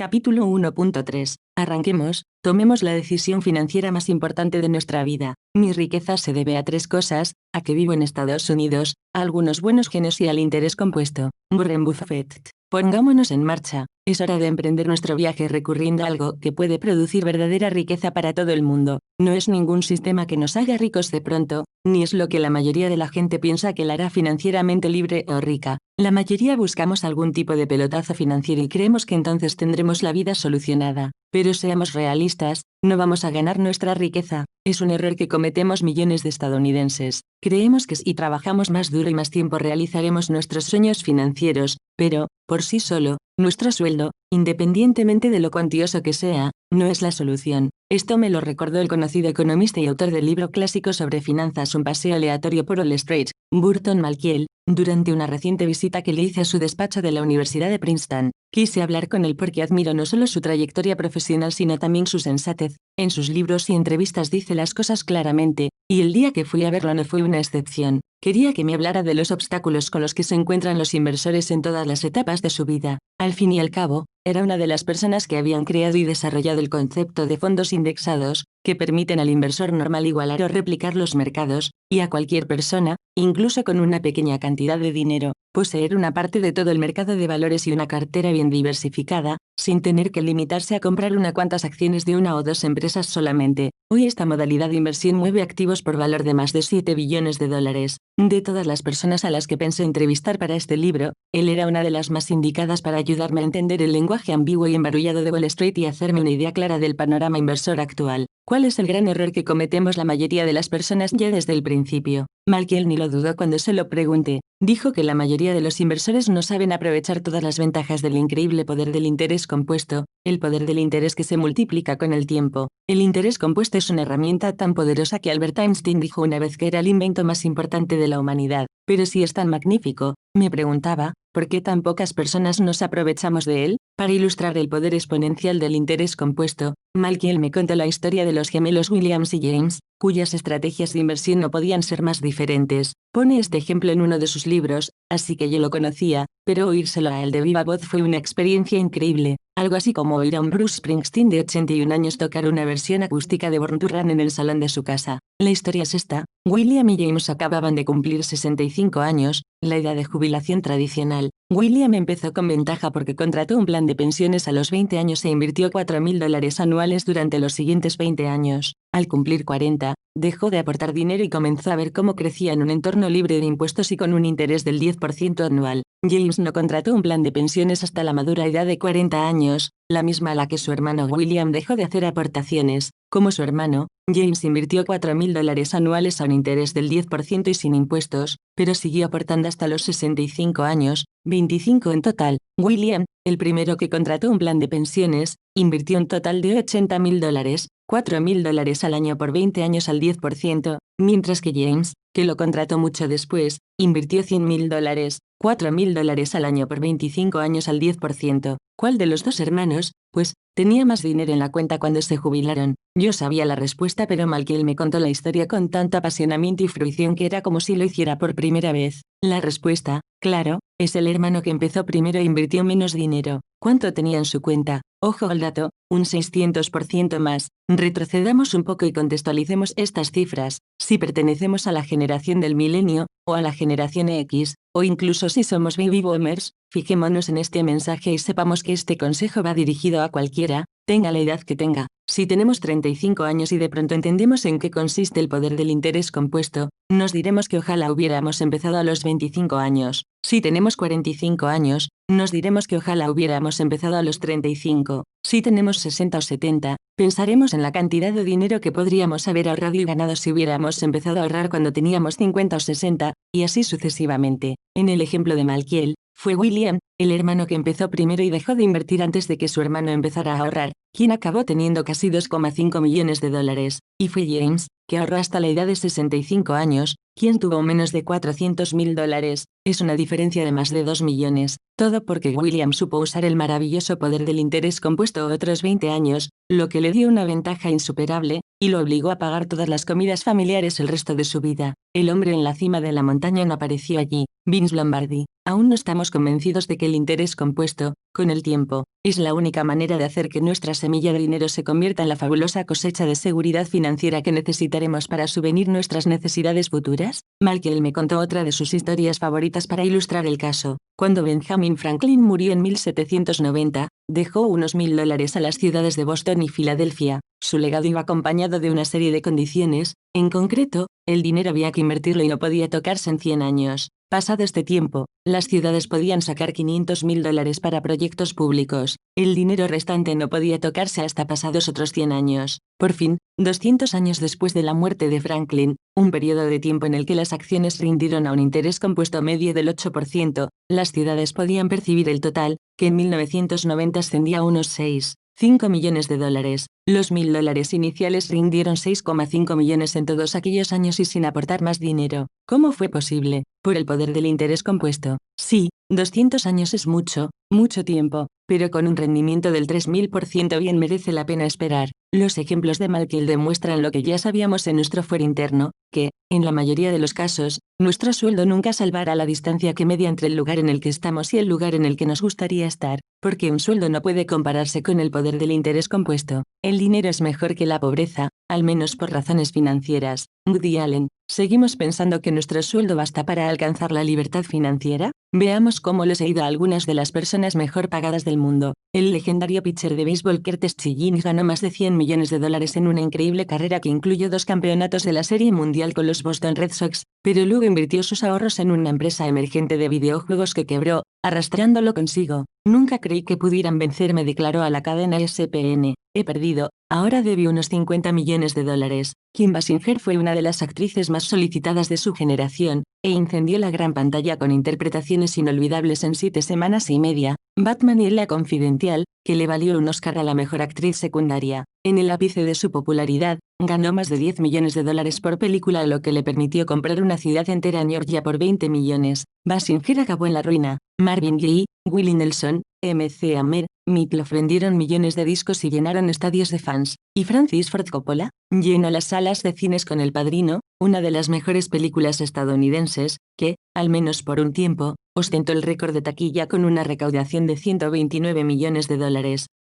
Capítulo 1.3. Arranquemos. Tomemos la decisión financiera más importante de nuestra vida. Mi riqueza se debe a tres cosas: a que vivo en Estados Unidos, a algunos buenos genes y al interés compuesto. Warren Buffett. Pongámonos en marcha. Es hora de emprender nuestro viaje recurriendo a algo que puede producir verdadera riqueza para todo el mundo. No es ningún sistema que nos haga ricos de pronto, ni es lo que la mayoría de la gente piensa que la hará financieramente libre o rica. La mayoría buscamos algún tipo de pelotazo financiero y creemos que entonces tendremos la vida solucionada. Pero seamos realistas, no vamos a ganar nuestra riqueza. Es un error que cometemos millones de estadounidenses. Creemos que si trabajamos más duro y más tiempo realizaremos nuestros sueños financieros, pero, por sí solo, nuestro sueldo, independientemente de lo cuantioso que sea, no es la solución. Esto me lo recordó el conocido economista y autor del libro clásico sobre finanzas Un paseo aleatorio por Wall Street, Burton Malkiel, durante una reciente visita que le hice a su despacho de la Universidad de Princeton. Quise hablar con él porque admiro no solo su trayectoria profesional sino también su sensatez. En sus libros y entrevistas dice las cosas claramente, y el día que fui a verlo no fue una excepción. Quería que me hablara de los obstáculos con los que se encuentran los inversores en todas las etapas de su vida. Al fin y al cabo, era una de las personas que habían creado y desarrollado el concepto de fondos indexados, que permiten al inversor normal igualar o replicar los mercados, y a cualquier persona, incluso con una pequeña cantidad de dinero, poseer una parte de todo el mercado de valores y una cartera bien diversificada, sin tener que limitarse a comprar unas cuantas acciones de una o dos empresas solamente. Hoy esta modalidad de inversión mueve activos por valor de más de 7 billones de dólares. De todas las personas a las que pensé entrevistar para este libro, él era una de las más indicadas para ayudarme a entender el lenguaje ambiguo y embarullado de Wall Street y hacerme una idea clara del panorama inversor actual. ¿Cuál es el gran error que cometemos la mayoría de las personas ya desde el principio? Malkiel ni lo dudó cuando se lo pregunté. Dijo que la mayoría de los inversores no saben aprovechar todas las ventajas del increíble poder del interés compuesto, el poder del interés que se multiplica con el tiempo. El interés compuesto es una herramienta tan poderosa que Albert Einstein dijo una vez que era el invento más importante de la humanidad. Pero si es tan magnífico, me preguntaba, ¿por qué tan pocas personas nos aprovechamos de él? Para ilustrar el poder exponencial del interés compuesto, Malkiel me contó la historia de los gemelos Williams y James, cuyas estrategias de inversión no podían ser más diferentes. Pone este ejemplo en uno de sus libros, así que yo lo conocía, pero oírselo a él de viva voz fue una experiencia increíble, algo así como oír a un Bruce Springsteen de 81 años tocar una versión acústica de Born to Run en el salón de su casa. La historia es esta: William y James acababan de cumplir 65 años, la edad de jubilación tradicional. William empezó con ventaja porque contrató un plan de pensiones a los 20 años e invirtió $4,000 anuales durante los siguientes 20 años. Al cumplir 40, dejó de aportar dinero y comenzó a ver cómo crecía en un entorno libre de impuestos y con un interés del 10% anual. James no contrató un plan de pensiones hasta la madura edad de 40 años, la misma a la que su hermano William dejó de hacer aportaciones. Como su hermano, James invirtió $4,000 anuales a un interés del 10% y sin impuestos, pero siguió aportando hasta los 65 años, 25 en total. William, el primero que contrató un plan de pensiones, invirtió un total de $80,000, $4,000 al año por 20 años al 10%, mientras que James, que lo contrató mucho después, invirtió $100,000, $4,000 al año por 25 años al 10%. ¿Cuál de los dos hermanos, pues, tenía más dinero en la cuenta cuando se jubilaron? Yo sabía la respuesta, pero Malkiel me contó la historia con tanto apasionamiento y fruición que era como si lo hiciera por primera vez. La respuesta, claro, es el hermano que empezó primero e invirtió menos dinero. ¿Cuánto tenía en su cuenta? Ojo al dato, un 600% más. Retrocedamos un poco y contextualicemos estas cifras. Si pertenecemos a la generación del milenio, o a la generación X, o incluso si somos baby boomers, fijémonos en este mensaje y sepamos que este consejo va dirigido a cualquiera, tenga la edad que tenga. Si tenemos 35 años y de pronto entendemos en qué consiste el poder del interés compuesto, nos diremos que ojalá hubiéramos empezado a los 25 años. Si tenemos 45 años, nos diremos que ojalá hubiéramos empezado a los 35. Si tenemos 60 o 70, pensaremos en la cantidad de dinero que podríamos haber ahorrado y ganado si hubiéramos empezado a ahorrar cuando teníamos 50 o 60, y así sucesivamente. En el ejemplo de Malkiel, fue William, el hermano que empezó primero y dejó de invertir antes de que su hermano empezara a ahorrar, quien acabó teniendo casi 2,5 millones de dólares, y fue James, que ahorró hasta la edad de 65 años, quien tuvo menos de $400,000. Es una diferencia de más de 2 millones, todo porque William supo usar el maravilloso poder del interés compuesto otros 20 años, lo que le dio una ventaja insuperable, y lo obligó a pagar todas las comidas familiares el resto de su vida. El hombre en la cima de la montaña no apareció allí. Vince Lombardi. Aún no estamos convencidos de que el interés compuesto, con el tiempo, es la única manera de hacer que nuestra semilla de dinero se convierta en la fabulosa cosecha de seguridad financiera que necesitaremos para subvenir nuestras necesidades futuras. Malkiel me contó otra de sus historias favoritas para ilustrar el caso. Cuando Benjamin Franklin murió en 1790, dejó unos $1000 a las ciudades de Boston y Filadelfia. Su legado iba acompañado de una serie de condiciones. En concreto, el dinero había que invertirlo y no podía tocarse en 100 años. Pasado este tiempo, las ciudades podían sacar $500,000 para proyectos públicos. El dinero restante no podía tocarse hasta pasados otros 100 años. Por fin, 200 años después de la muerte de Franklin, un periodo de tiempo en el que las acciones rindieron a un interés compuesto medio del 8%, las ciudades podían percibir el total, que en 1990 ascendía a unos 6,5 millones de dólares. Los $1000 iniciales rindieron 6,5 millones en todos aquellos años y sin aportar más dinero. ¿Cómo fue posible? Por el poder del interés compuesto. Sí, 200 años es mucho, mucho tiempo, pero con un rendimiento del 3000% bien merece la pena esperar. Los ejemplos de Malkiel demuestran lo que ya sabíamos en nuestro fuero interno, que, en la mayoría de los casos, nuestro sueldo nunca salvará la distancia que media entre el lugar en el que estamos y el lugar en el que nos gustaría estar, porque un sueldo no puede compararse con el poder del interés compuesto. El dinero es mejor que la pobreza, al menos por razones financieras. Woody Allen. ¿Seguimos pensando que nuestro sueldo basta para alcanzar la libertad financiera? Veamos cómo les ha ido a algunas de las personas mejor pagadas del mundo. El legendario pitcher de béisbol Curtis Chiggins ganó más de $100 millones en una increíble carrera que incluyó 2 campeonatos de la Serie Mundial con los Boston Red Sox, pero luego invirtió sus ahorros en una empresa emergente de videojuegos que quebró, arrastrándolo consigo. Nunca creí que pudieran vencerme, declaró a la cadena ESPN. He perdido, ahora debe unos $50 millones. Kim Basinger fue una de las actrices más solicitadas de su generación, e incendió la gran pantalla con interpretaciones inolvidables en 7 semanas y media. Batman y la Confidencial, que le valió un Oscar a la mejor actriz secundaria. En el ápice de su popularidad, ganó más de $10 millones por película, lo que le permitió comprar una ciudad entera en Georgia por 20 millones. Basinger acabó en la ruina. Marvin Gaye, Willie Nelson, MC Hammer, Meatloaf vendieron millones de discos y llenaron estadios de fans. Y Francis Ford Coppola llenó las salas de cines con El Padrino, una de las mejores películas estadounidenses, que, al menos por un tiempo, ostentó el récord de taquilla con una recaudación de $129 millones.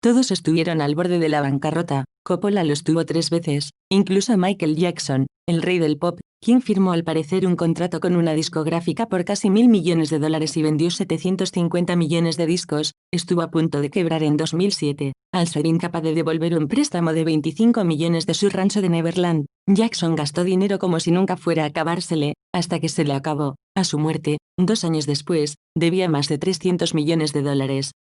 Todos estuvieron al borde de la bancarrota. Coppola lo estuvo 3 veces. Incluso Michael Jackson, el rey del pop, quien firmó al parecer un contrato con una discográfica por casi $1.000 millones y vendió 750 millones de discos, estuvo a punto de quebrar en 2007, al ser incapaz de devolver un préstamo de 25 millones de su rancho de Neverland. Jackson gastó dinero como si nunca fuera a acabársele, hasta que se le acabó. A su muerte, 2 años después, debía más de $300 millones.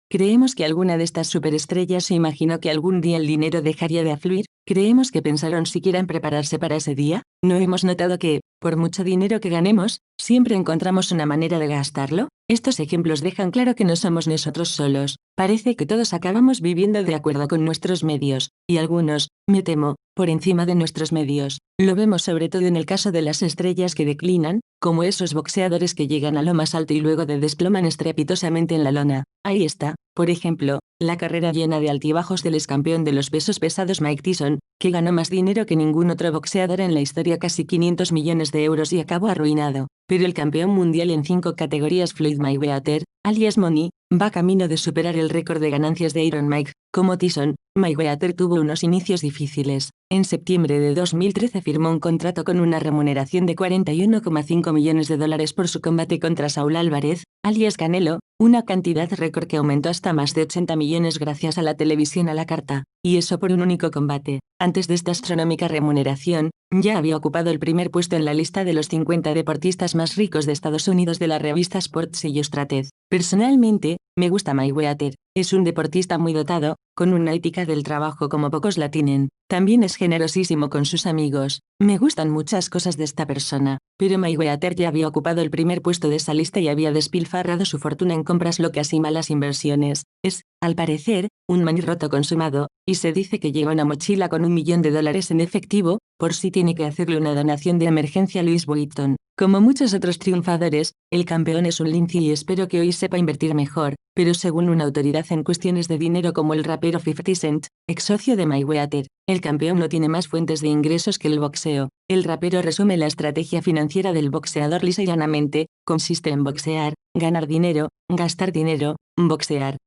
¿Creemos que alguna de estas superestrellas se imaginó que algún día el dinero dejaría de afluir? ¿Creemos que pensaron siquiera en prepararse para ese día? ¿No hemos notado que, por mucho dinero que ganemos, siempre encontramos una manera de gastarlo? Estos ejemplos dejan claro que no somos nosotros solos. Parece que todos acabamos viviendo de acuerdo con nuestros medios, y algunos, me temo, por encima de nuestros medios. Lo vemos sobre todo en el caso de las estrellas que declinan, como esos boxeadores que llegan a lo más alto y luego desploman estrepitosamente en la lona. Ahí está, por ejemplo, la carrera llena de altibajos del excampeón de los pesos pesados Mike Tyson, que ganó más dinero que ningún otro boxeador en la historia, casi $500 millones y acabó arruinado. Pero el campeón mundial en 5 categorías Floyd Mayweather, alias Money, va camino de superar el récord de ganancias de Iron Mike. Como Tyson, Mayweather tuvo unos inicios difíciles. En septiembre de 2013 firmó un contrato con una remuneración de $41,5 millones por su combate contra Saúl Álvarez, alias Canelo, una cantidad récord que aumentó hasta más de 80 millones gracias a la televisión a la carta, y eso por un único combate. Antes de esta astronómica remuneración, ya había ocupado el primer puesto en la lista de los 50 deportistas más ricos de Estados Unidos de la revista Sports Illustrated. Personalmente, me gusta Mayweather. Es un deportista muy dotado, con una ética del trabajo como pocos la tienen. También es generosísimo con sus amigos. Me gustan muchas cosas de esta persona, pero Mayweather ya había ocupado el primer puesto de esa lista y había despilfarrado su fortuna en compras locas y malas inversiones. Es al parecer, un manirroto consumado, y se dice que lleva una mochila con $1.000.000 en efectivo, por si tiene que hacerle una donación de emergencia a Louis Vuitton. Como muchos otros triunfadores, el campeón es un lince y espero que hoy sepa invertir mejor, pero según una autoridad en cuestiones de dinero como el rapero 50 Cent, ex socio de Mayweather, el campeón no tiene más fuentes de ingresos que el boxeo. El rapero resume la estrategia financiera del boxeador lisa y llanamente: consiste en boxear, ganar dinero, gastar dinero, boxear,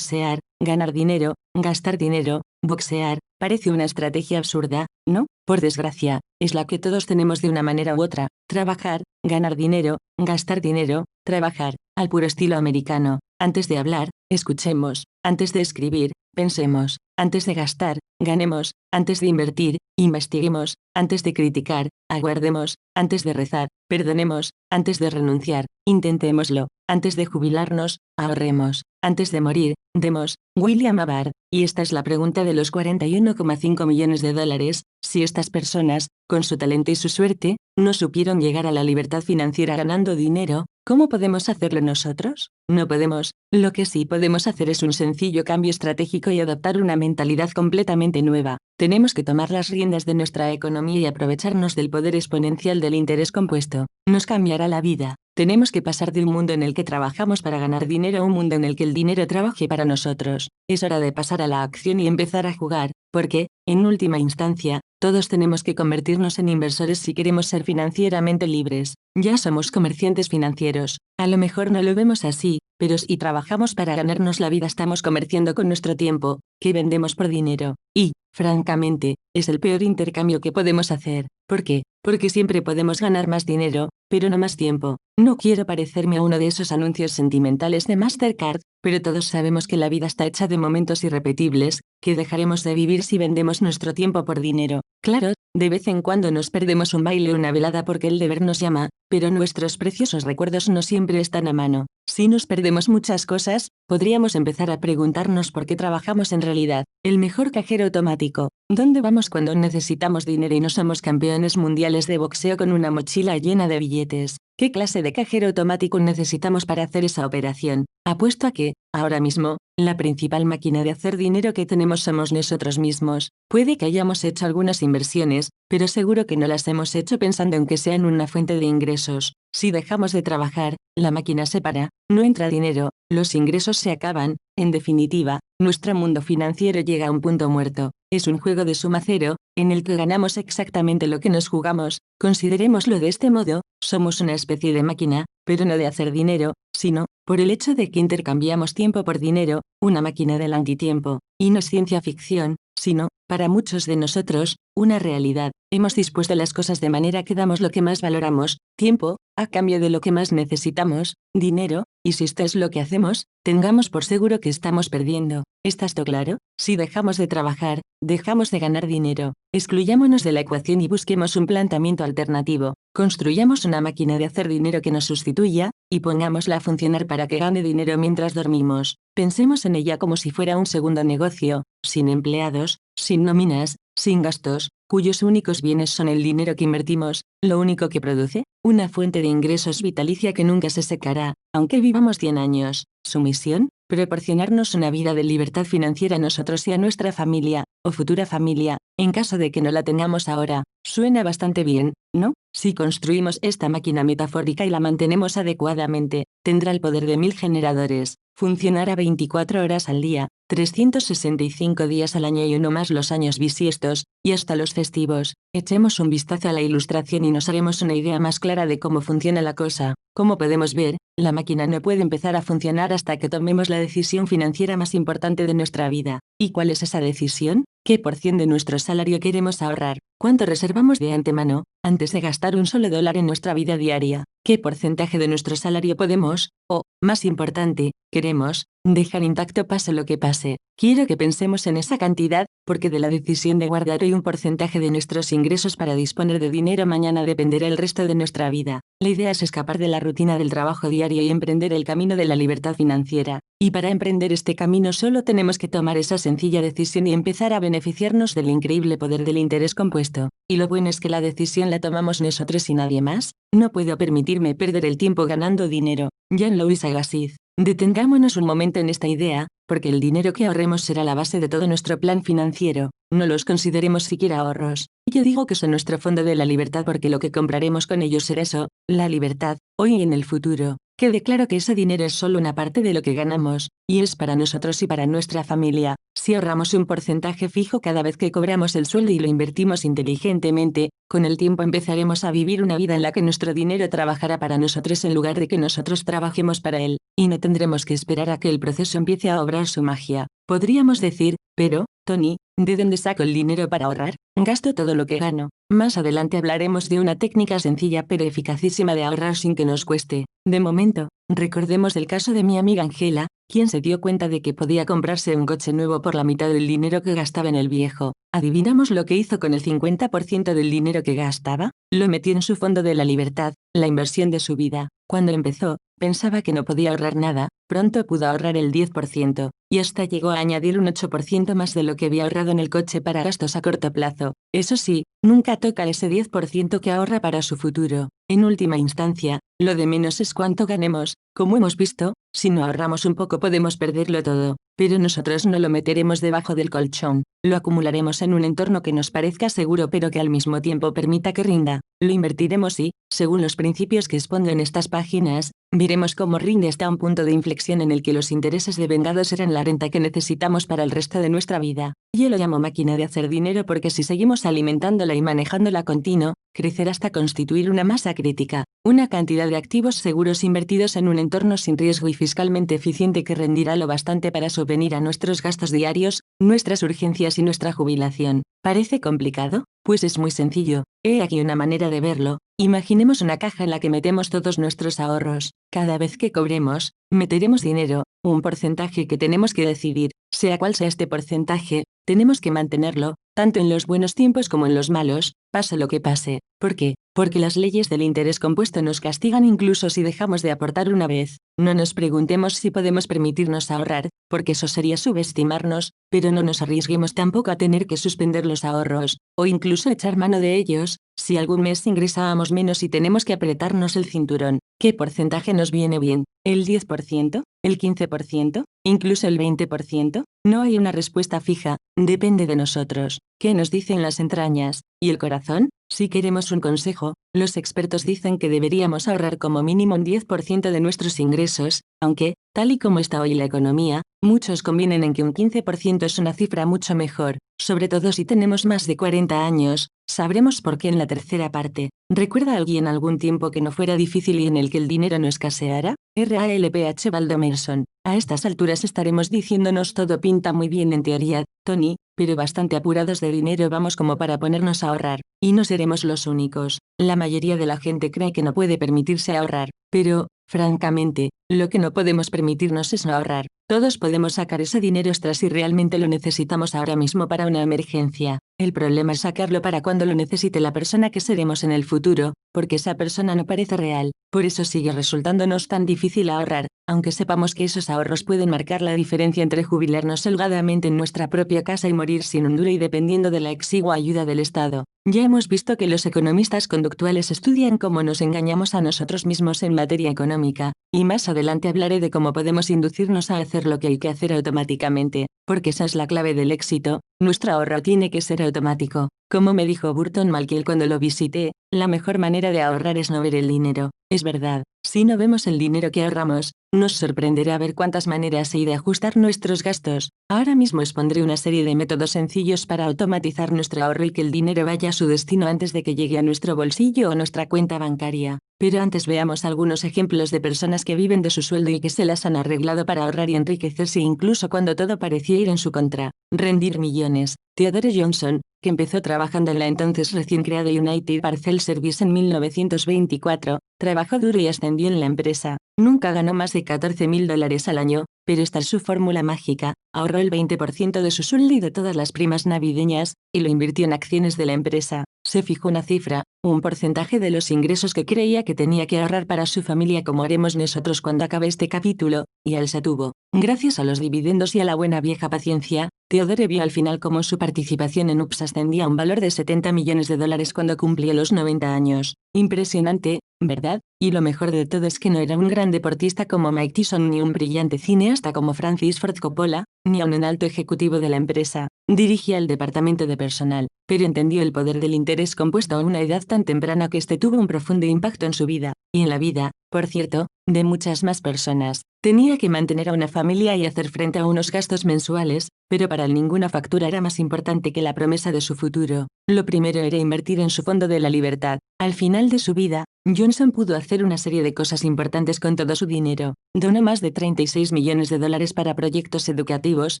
ganar dinero, gastar dinero, boxear. Parece una estrategia absurda, ¿no? Por desgracia, es la que todos tenemos de una manera u otra: trabajar, ganar dinero, gastar dinero, trabajar, al puro estilo americano. Antes de hablar, escuchemos; antes de escribir, pensemos; antes de gastar, ganemos; antes de invertir, investiguemos; antes de criticar, aguardemos; antes de rezar, perdonemos; antes de renunciar, intentémoslo; antes de jubilarnos, ahorremos; antes de morir, demos. William Abard. Y esta es la pregunta de los $41,5 millones. Si estas personas, con su talento y su suerte, no supieron llegar a la libertad financiera ganando dinero, ¿cómo podemos hacerlo nosotros? No podemos. Lo que sí podemos hacer es un sencillo cambio estratégico y adoptar una mentalidad completamente nueva. Tenemos que tomar las riendas de nuestra economía y aprovecharnos del poder exponencial del interés compuesto. Nos cambiará la vida. Tenemos que pasar de un mundo en el que trabajamos para ganar dinero a un mundo en el que el dinero trabaje para nosotros. Es hora de pasar a la acción y empezar a jugar, porque, en última instancia, todos tenemos que convertirnos en inversores si queremos ser financieramente libres. Ya somos comerciantes financieros. A lo mejor no lo vemos así, pero si trabajamos para ganarnos la vida estamos comerciando con nuestro tiempo, que vendemos por dinero. Y, francamente, es el peor intercambio que podemos hacer. ¿Por qué? Porque siempre podemos ganar más dinero, pero no más tiempo. No quiero parecerme a uno de esos anuncios sentimentales de Mastercard, pero todos sabemos que la vida está hecha de momentos irrepetibles, que dejaremos de vivir si vendemos nuestro tiempo por dinero. Claro, de vez en cuando nos perdemos un baile o una velada porque el deber nos llama, pero nuestros preciosos recuerdos no siempre están a mano. Si nos perdemos muchas cosas, podríamos empezar a preguntarnos por qué trabajamos en realidad. El mejor cajero automático. ¿Dónde vamos cuando necesitamos dinero y no somos campeones mundiales de boxeo con una mochila llena de billetes? ¿Qué clase de cajero automático necesitamos para hacer esa operación? Apuesto a que, ahora mismo, la principal máquina de hacer dinero que tenemos somos nosotros mismos. Puede que hayamos hecho algunas inversiones, pero seguro que no las hemos hecho pensando en que sean una fuente de ingresos. Si dejamos de trabajar, la máquina se para, no entra dinero, los ingresos se acaban. En definitiva, nuestro mundo financiero llega a un punto muerto. Es un juego de suma cero, en el que ganamos exactamente lo que nos jugamos. Considerémoslo de este modo: somos una especie de máquina, pero no de hacer dinero, sino, por el hecho de que intercambiamos tiempo por dinero, una máquina del antitiempo. Y no es ciencia ficción, sino, para muchos de nosotros, una realidad. Hemos dispuesto las cosas de manera que damos lo que más valoramos, tiempo, a cambio de lo que más necesitamos, dinero, y si esto es lo que hacemos, tengamos por seguro que estamos perdiendo. ¿Está esto claro? Si dejamos de trabajar, dejamos de ganar dinero. Excluyámonos de la ecuación y busquemos un planteamiento alternativo. Construyamos una máquina de hacer dinero que nos sustituya, y pongámosla a funcionar para que gane dinero mientras dormimos. Pensemos en ella como si fuera un segundo negocio, sin empleados, sin nóminas, sin gastos, cuyos únicos bienes son el dinero que invertimos, lo único que produce, una fuente de ingresos vitalicia que nunca se secará, aunque vivamos 100 años. Su misión: proporcionarnos una vida de libertad financiera a nosotros y a nuestra familia, o futura familia, en caso de que no la tengamos ahora. Suena bastante bien, ¿no? Si construimos esta máquina metafórica y la mantenemos adecuadamente, tendrá el poder de 1000 generadores. Funcionará 24 horas al día, 365 días al año y uno más los años bisiestos, y hasta los festivos. Echemos un vistazo a la ilustración y nos haremos una idea más clara de cómo funciona la cosa. Como podemos ver, la máquina no puede empezar a funcionar hasta que tomemos la decisión financiera más importante de nuestra vida. ¿Y cuál es esa decisión? ¿Qué porción de nuestro salario queremos ahorrar? ¿Cuánto reservamos de antemano, antes de gastar un solo dólar en nuestra vida diaria? ¿Qué porcentaje de nuestro salario podemos, o, más importante, queremos, dejar intacto pase lo que pase? Quiero que pensemos en esa cantidad, porque de la decisión de guardar hoy un porcentaje de nuestros ingresos para disponer de dinero mañana dependerá el resto de nuestra vida. La idea es escapar de la rutina del trabajo diario y emprender el camino de la libertad financiera. Y para emprender este camino solo tenemos que tomar esa sencilla decisión y empezar a beneficiarnos del increíble poder del interés compuesto. Y lo bueno es que la decisión la tomamos nosotros y nadie más. No puedo permitirme perder el tiempo ganando dinero. Jean Louis Agassiz. Detengámonos un momento en esta idea, porque el dinero que ahorremos será la base de todo nuestro plan financiero. No los consideremos siquiera ahorros. Yo digo que son nuestro fondo de la libertad porque lo que compraremos con ellos será eso, la libertad, hoy y en el futuro. Quede claro que ese dinero es solo una parte de lo que ganamos, y es para nosotros y para nuestra familia. Si ahorramos un porcentaje fijo cada vez que cobramos el sueldo y lo invertimos inteligentemente, con el tiempo empezaremos a vivir una vida en la que nuestro dinero trabajará para nosotros en lugar de que nosotros trabajemos para él, y no tendremos que esperar a que el proceso empiece a obrar su magia. Podríamos decir, pero, Tony, ¿de dónde saco el dinero para ahorrar? Gasto todo lo que gano. Más adelante hablaremos de una técnica sencilla pero eficacísima de ahorrar sin que nos cueste. De momento, recordemos el caso de mi amiga Angela, quien se dio cuenta de que podía comprarse un coche nuevo por la mitad del dinero que gastaba en el viejo. ¿Adivinamos lo que hizo con el 50% del dinero que gastaba? Lo metió en su fondo de la libertad, la inversión de su vida. Cuando empezó, pensaba que no podía ahorrar nada, pronto pudo ahorrar el 10%, y hasta llegó a añadir un 8% más de lo que había ahorrado en el coche para gastos a corto plazo. Eso sí, nunca toca ese 10% que ahorra para su futuro. En última instancia, lo de menos es cuánto ganemos. Como hemos visto, si no ahorramos un poco podemos perderlo todo, pero nosotros no lo meteremos debajo del colchón, lo acumularemos en un entorno que nos parezca seguro pero que al mismo tiempo permita que rinda. Lo invertiremos y, según los principios que expongo en estas páginas, veremos cómo rinde hasta un punto de inflexión en el que los intereses devengados serán la renta que necesitamos para el resto de nuestra vida. Yo lo llamo máquina de hacer dinero porque si seguimos alimentándola y manejándola continuo, crecerá hasta constituir una masa crítica, una cantidad de activos seguros invertidos en un entorno sin riesgo y fiscalmente eficiente que rendirá lo bastante para subvenir a nuestros gastos diarios, nuestras urgencias y nuestra jubilación. ¿Parece complicado? Pues es muy sencillo. He aquí una manera de verlo. Imaginemos una caja en la que metemos todos nuestros ahorros. Cada vez que cobremos, meteremos dinero, un porcentaje que tenemos que decidir. Sea cual sea este porcentaje, tenemos que mantenerlo, tanto en los buenos tiempos como en los malos, pase lo que pase. ¿Por qué? Porque las leyes del interés compuesto nos castigan incluso si dejamos de aportar una vez. No nos preguntemos si podemos permitirnos ahorrar, porque eso sería subestimarnos, pero no nos arriesguemos tampoco a tener que suspender los ahorros, o incluso echar mano de ellos, si algún mes ingresábamos menos y tenemos que apretarnos el cinturón. ¿Qué porcentaje nos viene bien? ¿El 10%? ¿El 15%? ¿Incluso el 20%? No hay una respuesta fija, depende de nosotros. ¿Qué nos dicen las entrañas? ¿Y el corazón? Si queremos un consejo, los expertos dicen que deberíamos ahorrar como mínimo un 10% de nuestros ingresos, aunque, tal y como está hoy la economía, muchos convienen en que un 15% es una cifra mucho mejor, sobre todo si tenemos más de 40 años. Sabremos por qué en la tercera parte. ¿Recuerda alguien algún tiempo que no fuera difícil y en el que el dinero no escaseara? Ralph Waldo Emerson. A estas alturas estaremos diciéndonos todo pinta muy bien en teoría, Tony, pero bastante apurados de dinero vamos como para ponernos a ahorrar. Y no seremos los únicos. La mayoría de la gente cree que no puede permitirse ahorrar, pero, francamente, lo que no podemos permitirnos es no ahorrar. Todos podemos sacar ese dinero extra si realmente lo necesitamos ahora mismo para una emergencia. El problema es sacarlo para cuando lo necesite la persona que seremos en el futuro, porque esa persona no parece real. Por eso sigue resultándonos tan difícil ahorrar, aunque sepamos que esos ahorros pueden marcar la diferencia entre jubilarnos holgadamente en nuestra propia casa y morir sin un duro y dependiendo de la exigua ayuda del Estado. Ya hemos visto que los economistas conductuales estudian cómo nos engañamos a nosotros mismos en materia económica, y más adelante hablaré de cómo podemos inducirnos a hacer lo que hay que hacer automáticamente, porque esa es la clave del éxito. Nuestro ahorro tiene que ser automático. Como me dijo Burton Malkiel cuando lo visité, la mejor manera de ahorrar es no ver el dinero. Es verdad, si no vemos el dinero que ahorramos, nos sorprenderá ver cuántas maneras hay de ajustar nuestros gastos. Ahora mismo expondré una serie de métodos sencillos para automatizar nuestro ahorro y que el dinero vaya a su destino antes de que llegue a nuestro bolsillo o nuestra cuenta bancaria. Pero antes veamos algunos ejemplos de personas que viven de su sueldo y que se las han arreglado para ahorrar y enriquecerse incluso cuando todo parecía ir en su contra. Rendir millones. Theodore Johnson, que empezó trabajando en la entonces recién creada United Parcel Service en 1924, trabajó duro y ascendió en la empresa. Nunca ganó más de $14,000 al año, pero esta es su fórmula mágica. Ahorró el 20% de su sueldo y de todas las primas navideñas, y lo invirtió en acciones de la empresa. Se fijó una cifra, un porcentaje de los ingresos que creía que tenía que ahorrar para su familia como haremos nosotros cuando acabe este capítulo, y él se tuvo. Gracias a los dividendos y a la buena vieja paciencia, Theodore vio al final cómo su participación en UPS ascendía a un valor de $70 millones cuando cumplió los 90 años. Impresionante, ¿verdad? Y lo mejor de todo es que no era un gran deportista como Mike Tyson ni un brillante cineasta como Francis Ford Coppola, ni aun un alto ejecutivo de la empresa. Dirigía el departamento de personal, pero entendió el poder del interés compuesto a una edad tan temprana que este tuvo un profundo impacto en su vida, y en la vida, por cierto, de muchas más personas. Tenía que mantener a una familia y hacer frente a unos gastos mensuales, pero para él ninguna factura era más importante que la promesa de su futuro. Lo primero era invertir en su fondo de la libertad. Al final de su vida, Johnson pudo hacer una serie de cosas importantes con todo su dinero. Donó más de $36 millones para proyectos educativos,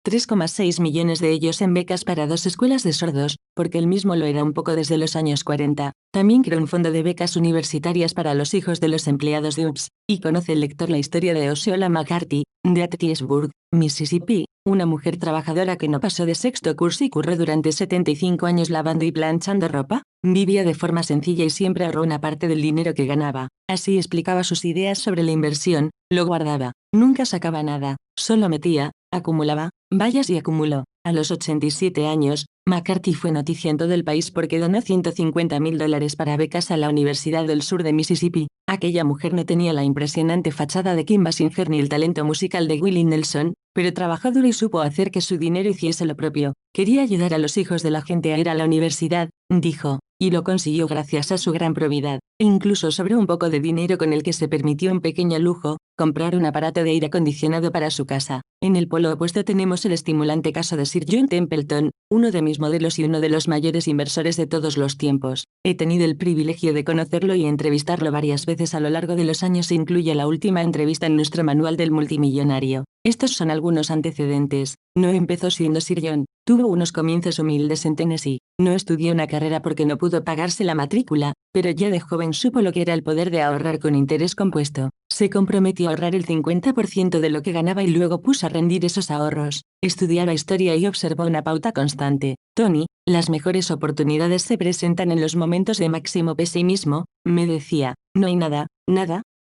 3,6 millones de ellos en becas para 2 escuelas de sordos, porque él mismo lo era un poco desde los años 40. También creó un fondo de becas universitarias para los hijos de los empleados de UPS, y conoce el lector la historia de Osceola McCarthy, de Hattiesburg, Mississippi, una mujer trabajadora que no pasó de sexto curso y curró durante 75 años lavando y planchando ropa. Vivía de forma sencilla y siempre ahorró una parte del dinero que ganaba. Así explicaba sus ideas sobre la inversión, lo guardaba, nunca sacaba nada, solo metía, acumulaba, vallas y acumuló. A los 87 años, McCarthy fue noticia en todo el país porque donó $150.000 para becas a la Universidad del Sur de Mississippi. Aquella mujer no tenía la impresionante fachada de Kim Basinger ni el talento musical de Willie Nelson, pero trabajó duro y supo hacer que su dinero hiciese lo propio. Quería ayudar a los hijos de la gente a ir a la universidad, dijo, y lo consiguió gracias a su gran probidad, e incluso sobró un poco de dinero con el que se permitió un pequeño lujo, comprar un aparato de aire acondicionado para su casa. En el polo opuesto tenemos el estimulante caso de Sir John Templeton, uno de mis modelos y uno de los mayores inversores de todos los tiempos. He tenido el privilegio de conocerlo y entrevistarlo varias veces a lo largo de los años e incluye la última entrevista en nuestro manual del multimillonario. Estos son algunos antecedentes. No empezó siendo Sir John, tuvo unos comienzos humildes en Tennessee. No estudió una carrera porque no pudo pagarse la matrícula, pero ya de joven supo lo que era el poder de ahorrar con interés compuesto. Se comprometió a ahorrar el 50% de lo que ganaba y luego puso a rendir esos ahorros. Estudiaba historia y observó una pauta constante. Tony, las mejores oportunidades se presentan en los momentos de máximo pesimismo, me decía. No hay nada,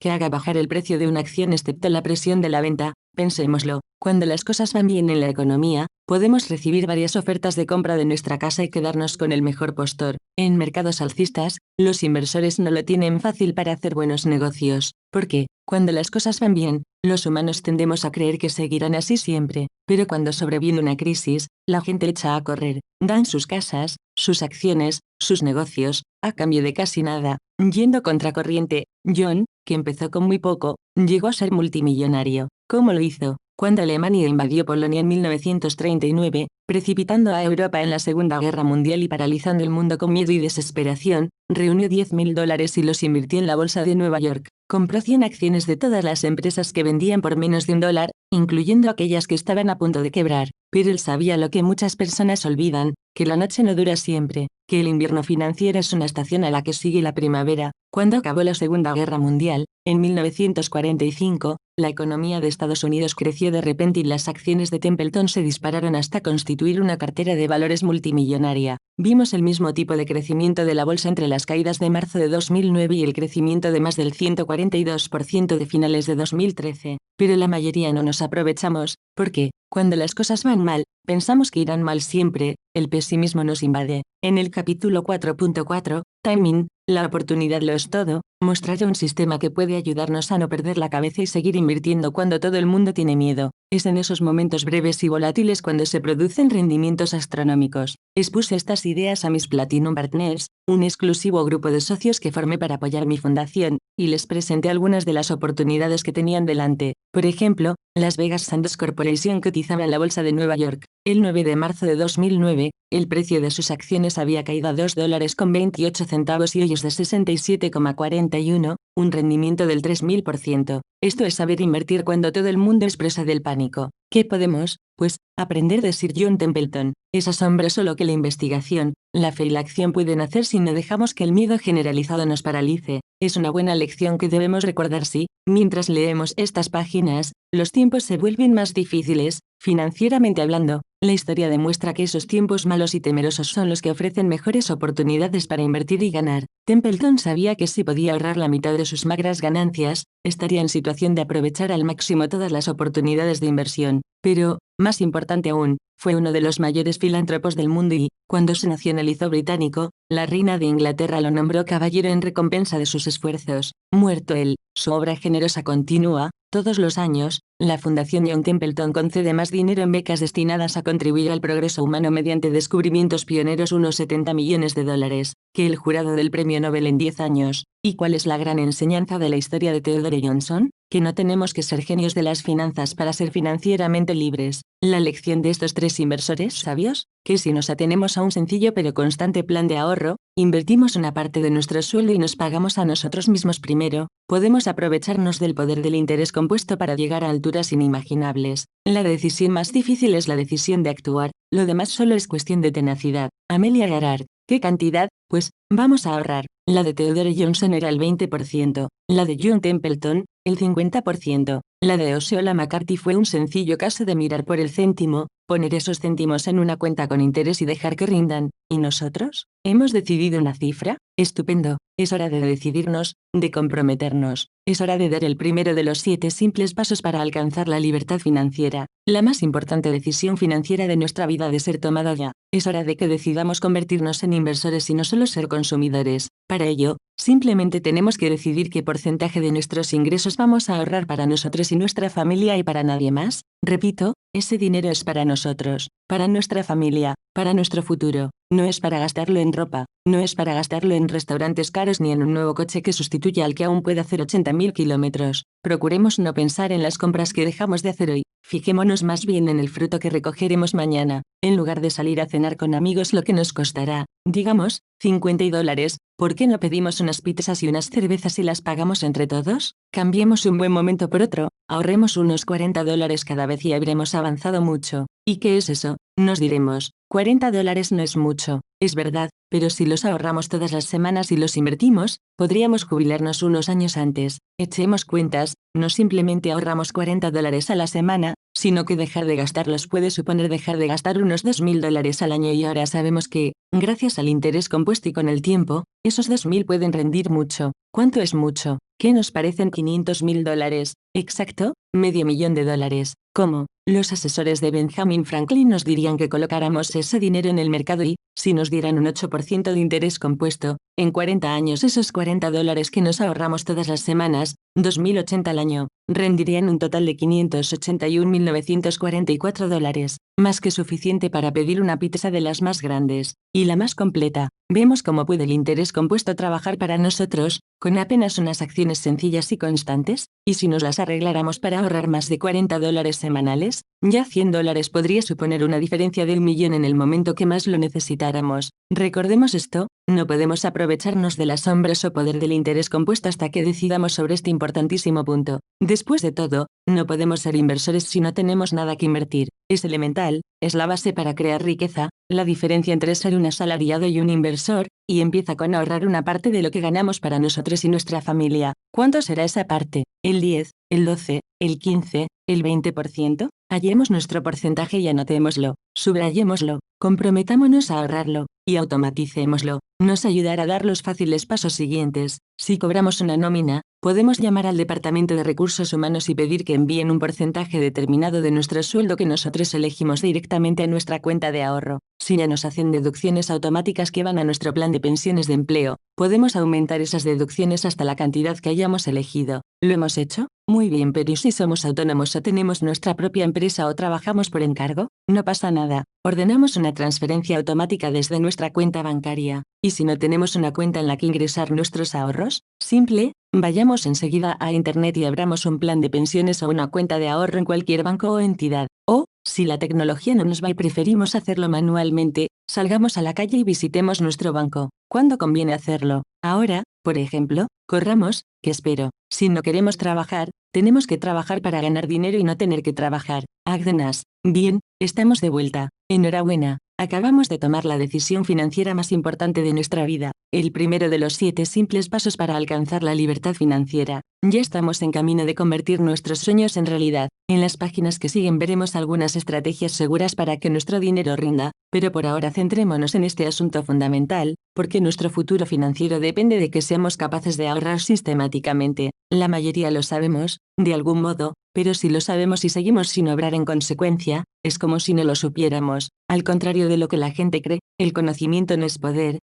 que haga bajar el precio de una acción excepto la presión de la venta. Pensémoslo, cuando las cosas van bien en la economía, podemos recibir varias ofertas de compra de nuestra casa y quedarnos con el mejor postor. En mercados alcistas, los inversores no lo tienen fácil para hacer buenos negocios. ¿Por qué? Cuando las cosas van bien, los humanos tendemos a creer que seguirán así siempre, pero cuando sobreviene una crisis, la gente echa a correr, dan sus casas, sus acciones, sus negocios, a cambio de casi nada, yendo contracorriente. John, que empezó con muy poco, llegó a ser multimillonario. ¿Cómo lo hizo? Cuando Alemania invadió Polonia en 1939, precipitando a Europa en la Segunda Guerra Mundial y paralizando el mundo con miedo y desesperación, reunió $10.000 y los invirtió en la bolsa de Nueva York. Compró 100 acciones de todas las empresas que vendían por menos de $1, incluyendo aquellas que estaban a punto de quebrar. Pero él sabía lo que muchas personas olvidan, que la noche no dura siempre, que el invierno financiero es una estación a la que sigue la primavera. Cuando acabó la Segunda Guerra Mundial, en 1945, la economía de Estados Unidos creció de repente y las acciones de Templeton se dispararon hasta constituir una cartera de valores multimillonaria. Vimos el mismo tipo de crecimiento de la bolsa entre las caídas de marzo de 2009 y el crecimiento de más del 142% de finales de 2013. Pero la mayoría no nos aprovechamos, porque, cuando las cosas van mal, pensamos que irán mal siempre, el pesimismo nos invade. En el capítulo 4.4, Timing, la oportunidad lo es todo, mostraré un sistema que puede ayudarnos a no perder la cabeza y seguir invirtiendo cuando todo el mundo tiene miedo. Es en esos momentos breves y volátiles cuando se producen rendimientos astronómicos. Expuse estas ideas a mis Platinum Partners, un exclusivo grupo de socios que formé para apoyar mi fundación, y les presenté algunas de las oportunidades que tenían delante. Por ejemplo, Las Vegas Sands Corporation cotizaba en la bolsa de Nueva York. El 9 de marzo de 2009, el precio de sus acciones había caído a $2,28 y hoy es de 67,41, un rendimiento del 3000%. Esto es saber invertir cuando todo el mundo es presa del pánico. ¿Qué podemos, pues, aprender de Sir John Templeton? Es asombroso lo que la investigación, la fe y la acción pueden hacer si no dejamos que el miedo generalizado nos paralice. Es una buena lección que debemos recordar si, mientras leemos estas páginas, los tiempos se vuelven más difíciles, financieramente hablando. La historia demuestra que esos tiempos malos solos y temerosos son los que ofrecen mejores oportunidades para invertir y ganar. Templeton sabía que si podía ahorrar la mitad de sus magras ganancias, estaría en situación de aprovechar al máximo todas las oportunidades de inversión. Pero, más importante aún, fue uno de los mayores filántropos del mundo y, cuando se nacionalizó británico, la reina de Inglaterra lo nombró caballero en recompensa de sus esfuerzos. Muerto él, su obra generosa continúa. Todos los años, la Fundación John Templeton concede más dinero en becas destinadas a contribuir al progreso humano mediante descubrimientos pioneros, unos 70 millones de dólares, que el jurado del Premio Nobel en 10 años. ¿Y cuál es la gran enseñanza de la historia de Theodore Johnson? Que no tenemos que ser genios de las finanzas para ser financieramente libres. La lección de estos tres inversores sabios, que si nos atenemos a un sencillo pero constante plan de ahorro, invertimos una parte de nuestro sueldo y nos pagamos a nosotros mismos primero, podemos aprovecharnos del poder del interés compuesto para llegar a alturas inimaginables. La decisión más difícil es la decisión de actuar, lo demás solo es cuestión de tenacidad. Amelia Earhart. ¿Qué cantidad? Pues, vamos a ahorrar. La de Theodore Johnson era el 20%, la de John Templeton, el 50%. La de Osceola McCarthy fue un sencillo caso de mirar por el céntimo, poner esos céntimos en una cuenta con interés y dejar que rindan. ¿Y nosotros? ¿Hemos decidido una cifra? Estupendo. Es hora de decidirnos, de comprometernos. Es hora de dar el primero de los 7 simples pasos para alcanzar la libertad financiera. La más importante decisión financiera de nuestra vida ha de ser tomada ya. Es hora de que decidamos convertirnos en inversores y no solo ser consumidores. Para ello, simplemente tenemos que decidir qué porcentaje de nuestros ingresos vamos a ahorrar para nosotros y nuestra familia y para nadie más. Repito, ese dinero es para nosotros, para nuestra familia, para nuestro futuro. No es para gastarlo en ropa, no es para gastarlo en restaurantes caros ni en un nuevo coche que sustituya al que aún puede hacer 80.000 kilómetros. Procuremos no pensar en las compras que dejamos de hacer hoy. Fijémonos más bien en el fruto que recogeremos mañana. En lugar de salir a cenar con amigos, lo que nos costará, digamos, $50, ¿por qué no pedimos unas pizzas y unas cervezas y las pagamos entre todos? Cambiemos un buen momento por otro, ahorremos unos $40 cada vez y habremos avanzado mucho. ¿Y qué es eso? Nos diremos, $40 no es mucho, es verdad, pero si los ahorramos todas las semanas y los invertimos, podríamos jubilarnos unos años antes. Echemos cuentas, no simplemente ahorramos $40 a la semana, sino que dejar de gastarlos puede suponer dejar de gastar unos $2.000 al año y ahora sabemos que, gracias al interés compuesto y con el tiempo, esos 2.000 pueden rendir mucho. ¿Cuánto es mucho? ¿Qué nos parecen $500.000? Exacto, $500.000. ¿Cómo? Los asesores de Benjamin Franklin nos dirían que colocáramos ese dinero en el mercado y, si nos dieran un 8% de interés compuesto, en 40 años esos $40 que nos ahorramos todas las semanas, 2.080 al año, rendirían un total de $581.944, más que suficiente para pedir una pizza de las más grandes, y la más completa. Vemos cómo puede el interés compuesto trabajar para nosotros, con apenas unas acciones sencillas y constantes, y si nos las arregláramos para ahorrar más de $40 semanales, ya $100 podría suponer una diferencia de 1.000.000 en el momento que más lo necesitáramos. Recordemos esto, no podemos aprovecharnos del asombroso poder del interés compuesto hasta que decidamos sobre este importantísimo punto. Después de todo, no podemos ser inversores si no tenemos nada que invertir. Es elemental, es la base para crear riqueza, la diferencia entre ser un asalariado y un inversor, y empieza con ahorrar una parte de lo que ganamos para nosotros y nuestra familia. ¿Cuánto será esa parte? ¿El 10, el 12, el 15, el 20%? Hallemos nuestro porcentaje y anotémoslo, subrayémoslo, comprometámonos a ahorrarlo, y automaticémoslo. Nos ayudará a dar los fáciles pasos siguientes. Si cobramos una nómina, podemos llamar al Departamento de Recursos Humanos y pedir que envíen un porcentaje determinado de nuestro sueldo que nosotros elegimos directamente a nuestra cuenta de ahorro. Si ya nos hacen deducciones automáticas que van a nuestro plan de pensiones de empleo, podemos aumentar esas deducciones hasta la cantidad que hayamos elegido. ¿Lo hemos hecho? Muy bien, pero ¿y si somos autónomos o tenemos nuestra propia empresa o trabajamos por encargo? No pasa nada. Ordenamos una transferencia automática desde nuestra cuenta bancaria. ¿Y si no tenemos una cuenta en la que ingresar nuestros ahorros? Simple, vayamos enseguida a Internet y abramos un plan de pensiones o una cuenta de ahorro en cualquier banco o entidad. O, si la tecnología no nos va y preferimos hacerlo manualmente, salgamos a la calle y visitemos nuestro banco. ¿Cuándo conviene hacerlo? Ahora, por ejemplo, corramos, que espero. Si no queremos trabajar, tenemos que trabajar para ganar dinero y no tener que trabajar. Agnes, bien, estamos de vuelta. Enhorabuena. acabamos de tomar la decisión financiera más importante de nuestra vida, el primero de los 7 simples pasos para alcanzar la libertad financiera. Ya estamos en camino de convertir nuestros sueños en realidad. En las páginas que siguen veremos algunas estrategias seguras para que nuestro dinero rinda, pero por ahora centrémonos en este asunto fundamental, porque nuestro futuro financiero depende de que seamos capaces de ahorrar sistemáticamente. La mayoría lo sabemos, de algún modo, pero si lo sabemos y seguimos sin obrar en consecuencia, es como si no lo supiéramos. Al contrario de lo que la gente cree, el conocimiento no es poder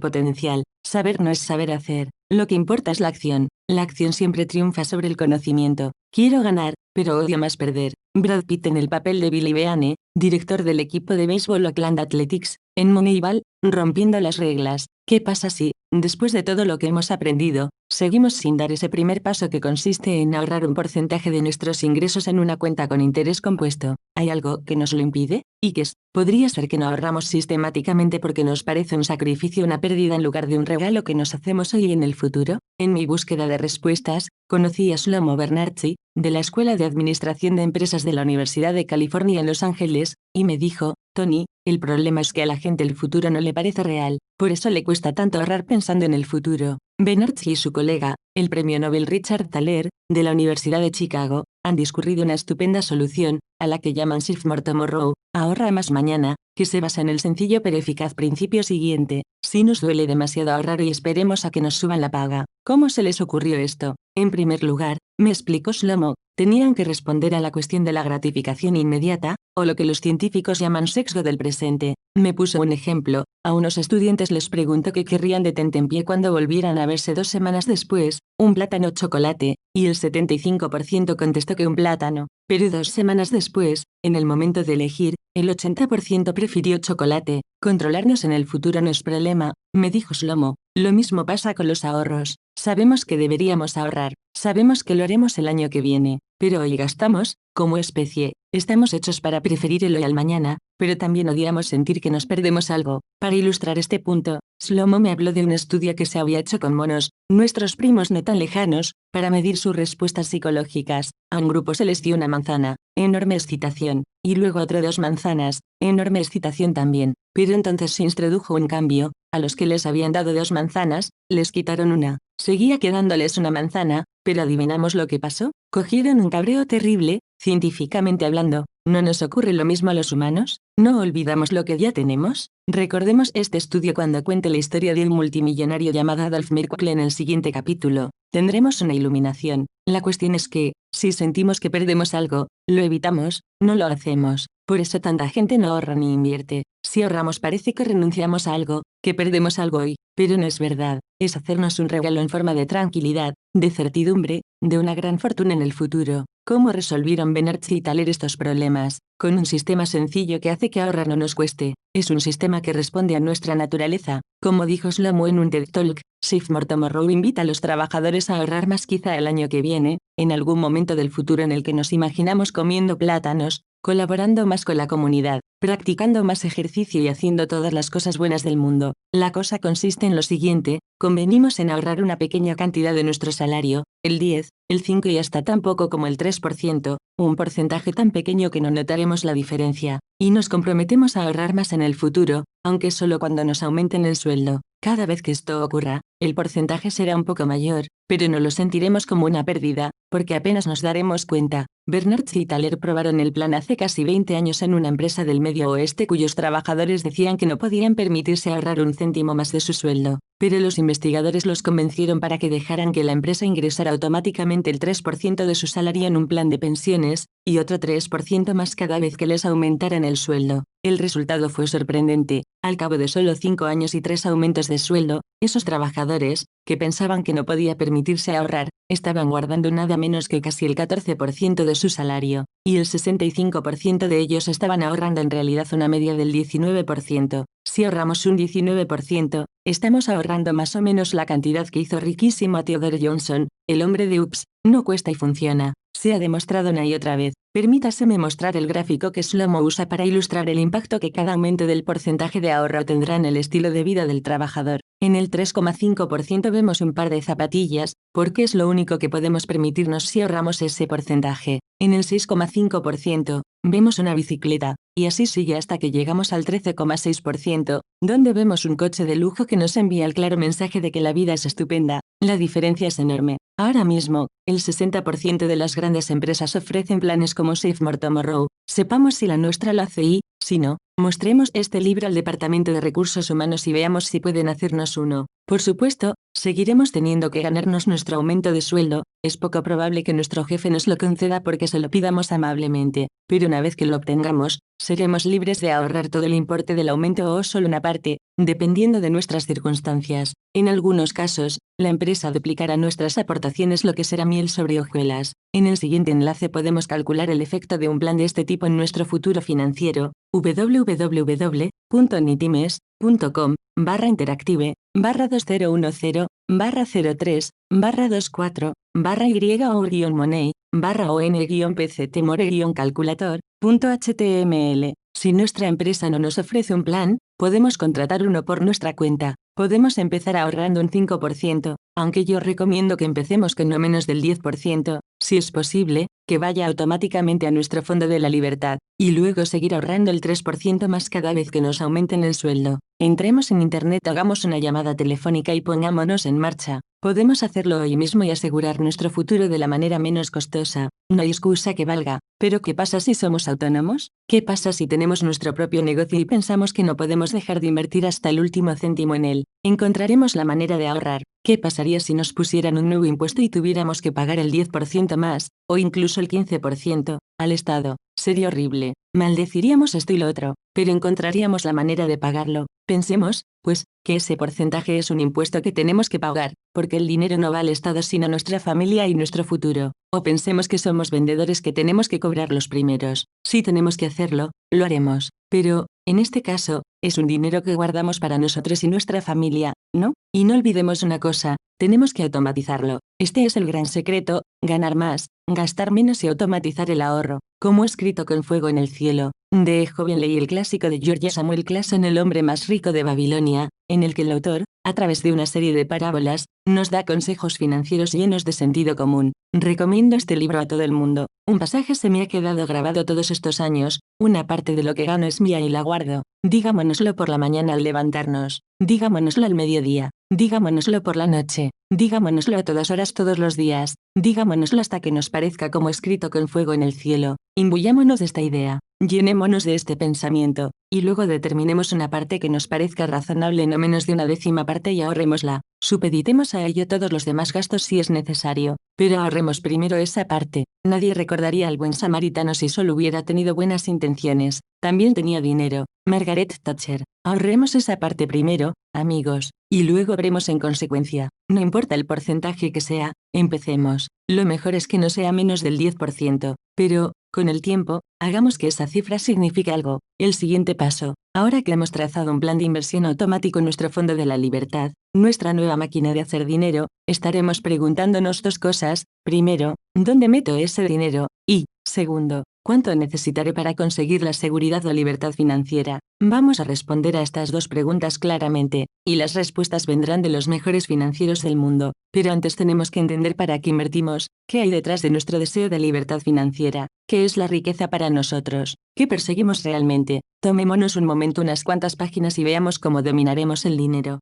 potencial. Saber no es saber hacer. Lo que importa es la acción. La acción siempre triunfa sobre el conocimiento. Quiero ganar, pero odio más perder. Brad Pitt en el papel de Billy Beane, director del equipo de béisbol Oakland Athletics, en Moneyball, rompiendo las reglas. ¿Qué pasa si, después de todo lo que hemos aprendido, seguimos sin dar ese primer paso que consiste en ahorrar un porcentaje de nuestros ingresos en una cuenta con interés compuesto? ¿Hay algo que nos lo impide? ¿Y qué es? Podría ser que no ahorramos sistemáticamente porque nos parece un sacrificio, una pérdida en lugar de un regalo que nos hacemos hoy y en el futuro. En mi búsqueda de respuestas, conocí a Shlomo Bernartzi, de la Escuela de Administración de Empresas de la Universidad de California en Los Ángeles, y me dijo: Tony, el problema es que a la gente el futuro no le parece real, por eso le cuesta tanto ahorrar pensando en el futuro. Bernartzi y su colega, el premio Nobel Richard Thaler, de la Universidad de Chicago, han discurrido una estupenda solución, a la que llaman Save More Tomorrow, ahorra más mañana, que se basa en el sencillo pero eficaz principio siguiente: si nos duele demasiado ahorrar y esperemos a que nos suban la paga. ¿Cómo se les ocurrió esto? En primer lugar, me explicó Shlomo, tenían que responder a la cuestión de la gratificación inmediata, o lo que los científicos llaman sesgo del presente. Me puso un ejemplo: a unos estudiantes les preguntó qué querrían de tentempié cuando volvieran a verse 2 semanas después, un plátano o chocolate, y el 75% contestó que un plátano, pero 2 semanas después, en el momento de elegir, el 80% prefirió chocolate. Controlarnos en el futuro no es problema, me dijo Shlomo. Lo mismo pasa con los ahorros. Sabemos que deberíamos ahorrar, sabemos que lo haremos el año que viene, pero hoy gastamos, como especie, estamos hechos para preferir el hoy al mañana, pero también odiamos sentir que nos perdemos algo. Para ilustrar este punto, Shlomo me habló de un estudio que se había hecho con monos, nuestros primos no tan lejanos, para medir sus respuestas psicológicas. A un grupo se les dio una manzana, enorme excitación, y luego a otro 2 manzanas, enorme excitación también, pero entonces se introdujo un cambio: a los que les habían dado 2 manzanas, les quitaron una. Seguía quedándoles una manzana, pero ¿adivinamos lo que pasó? Cogieron un cabreo terrible. Científicamente hablando, ¿no nos ocurre lo mismo a los humanos? ¿No olvidamos lo que ya tenemos? Recordemos este estudio cuando cuente la historia de un multimillonario llamado Adolf Merkle en el siguiente capítulo. Tendremos una iluminación. La cuestión es que, si sentimos que perdemos algo, lo evitamos, no lo hacemos. Por eso tanta gente no ahorra ni invierte. Si ahorramos parece que renunciamos a algo, que perdemos algo hoy, pero no es verdad. Es hacernos un regalo en forma de tranquilidad, de certidumbre, de una gran fortuna en el futuro. ¿Cómo resolvieron Bernartzi y Thaler estos problemas? Con un sistema sencillo que hace que ahorrar no nos cueste. Es un sistema que responde a nuestra naturaleza. Como dijo Shlomo en un TED Talk, Save More Tomorrow invita a los trabajadores a ahorrar más, quizá el año que viene, en algún momento del futuro en el que nos imaginamos comiendo plátanos, colaborando más con la comunidad, practicando más ejercicio y haciendo todas las cosas buenas del mundo. La cosa consiste en lo siguiente: convenimos en ahorrar una pequeña cantidad de nuestro salario, el 10, el 5 y hasta tan poco como el 3%, un porcentaje tan pequeño que no notaremos la diferencia, y nos comprometemos a ahorrar más en el futuro, aunque solo cuando nos aumenten el sueldo. Cada vez que esto ocurra, el porcentaje será un poco mayor, pero no lo sentiremos como una pérdida, porque apenas nos daremos cuenta. Bernartzi y Thaler probaron el plan hace casi 20 años en una empresa del Medio Oeste cuyos trabajadores decían que no podían permitirse ahorrar un céntimo más de su sueldo, pero los investigadores los convencieron para que dejaran que la empresa ingresara automáticamente el 3% de su salario en un plan de pensiones, y otro 3% más cada vez que les aumentaran el sueldo. El resultado fue sorprendente. Al cabo de solo 5 años y 3 aumentos de sueldo, esos trabajadores, que pensaban que no podía permitirse ahorrar, estaban guardando nada menos que casi el 14% de su salario, y el 65% de ellos estaban ahorrando en realidad una media del 19%. Si ahorramos un 19%, estamos ahorrando más o menos la cantidad que hizo riquísimo Theodore Johnson, el hombre de Ups. No cuesta y funciona. Se ha demostrado una y otra vez. Permítaseme mostrar el gráfico que Shlomo usa para ilustrar el impacto que cada aumento del porcentaje de ahorro tendrá en el estilo de vida del trabajador. En el 3,5% vemos un par de zapatillas, porque es lo único que podemos permitirnos si ahorramos ese porcentaje. En el 6,5%, vemos una bicicleta, y así sigue hasta que llegamos al 13,6%, donde vemos un coche de lujo que nos envía el claro mensaje de que la vida es estupenda. La diferencia es enorme. Ahora mismo, el 60% de las grandes empresas ofrecen planes como Save More Tomorrow. Sepamos si la nuestra lo hace y, si no, mostremos este libro al Departamento de Recursos Humanos y veamos si pueden hacernos uno. Por supuesto, seguiremos teniendo que ganarnos nuestro aumento de sueldo. Es poco probable que nuestro jefe nos lo conceda porque se lo pidamos amablemente, pero una vez que lo obtengamos, seremos libres de ahorrar todo el importe del aumento o solo una parte, dependiendo de nuestras circunstancias. En algunos casos, la empresa duplicará nuestras aportaciones, lo que será miel sobre hojuelas. En el siguiente enlace podemos calcular el efecto de un plan de este tipo en nuestro futuro financiero. www.nitimes.com/interactive/010-04-y-on-pct-more-calculator.html. Si nuestra empresa no nos ofrece un plan, podemos contratar uno por nuestra cuenta. Podemos empezar ahorrando un 5%, aunque yo recomiendo que empecemos con no menos del 10%, si es posible, que vaya automáticamente a nuestro fondo de la libertad, y luego seguir ahorrando el 3% más cada vez que nos aumenten el sueldo. Entremos en internet, hagamos una llamada telefónica y pongámonos en marcha. Podemos hacerlo hoy mismo y asegurar nuestro futuro de la manera menos costosa. No hay excusa que valga. Pero ¿qué pasa si somos autónomos? ¿Qué pasa si tenemos nuestro propio negocio y pensamos que no podemos dejar de invertir hasta el último céntimo en él? Encontraremos la manera de ahorrar. ¿Qué pasaría si nos pusieran un nuevo impuesto y tuviéramos que pagar el 10% más, o incluso el 15%, al Estado? Sería horrible. Maldeciríamos esto y lo otro, pero encontraríamos la manera de pagarlo. Pensemos, pues, que ese porcentaje es un impuesto que tenemos que pagar, porque el dinero no va al Estado sino a nuestra familia y nuestro futuro. O pensemos que somos vendedores que tenemos que cobrar los primeros. Si tenemos que hacerlo, lo haremos. Pero, en este caso, es un dinero que guardamos para nosotros y nuestra familia, ¿no? Y no olvidemos una cosa, tenemos que automatizarlo. Este es el gran secreto: ganar más, gastar menos y automatizar el ahorro. Como escrito con fuego en el cielo. De joven leí el clásico de George Samuel Clason, El hombre más rico de Babilonia, en el que el autor, a través de una serie de parábolas, nos da consejos financieros llenos de sentido común. Recomiendo este libro a todo el mundo. Un pasaje se me ha quedado grabado todos estos años: una parte de lo que gano es mía y la guardo. Digámonoslo por la mañana al levantarnos. Digámonoslo al mediodía. Digámonoslo por la noche. Digámonoslo a todas horas todos los días. Digámonoslo hasta que nos parezca como escrito con fuego en el cielo. Imbuyámonos de esta idea. Llenémonos de este pensamiento, y luego determinemos una parte que nos parezca razonable, no menos de una décima parte, y ahorrémosla. Supeditemos a ello todos los demás gastos si es necesario, pero ahorremos primero esa parte. Nadie recordaría al buen samaritano si solo hubiera tenido buenas intenciones. También tenía dinero. Margaret Thatcher. Ahorremos esa parte primero, amigos, y luego obremos en consecuencia. No importa el porcentaje que sea, empecemos. Lo mejor es que no sea menos del 10%, pero, con el tiempo, hagamos que esa cifra signifique algo. El siguiente paso. Ahora que hemos trazado un plan de inversión automático en nuestro fondo de la libertad, nuestra nueva máquina de hacer dinero, estaremos preguntándonos dos cosas. Primero, ¿dónde meto ese dinero? Y, segundo, ¿cuánto necesitaré para conseguir la seguridad o libertad financiera? Vamos a responder a estas dos preguntas claramente, y las respuestas vendrán de los mejores financieros del mundo. Pero antes tenemos que entender para qué invertimos, qué hay detrás de nuestro deseo de libertad financiera, qué es la riqueza para nosotros, qué perseguimos realmente. Tomémonos un momento, unas cuantas páginas, y veamos cómo dominaremos el dinero.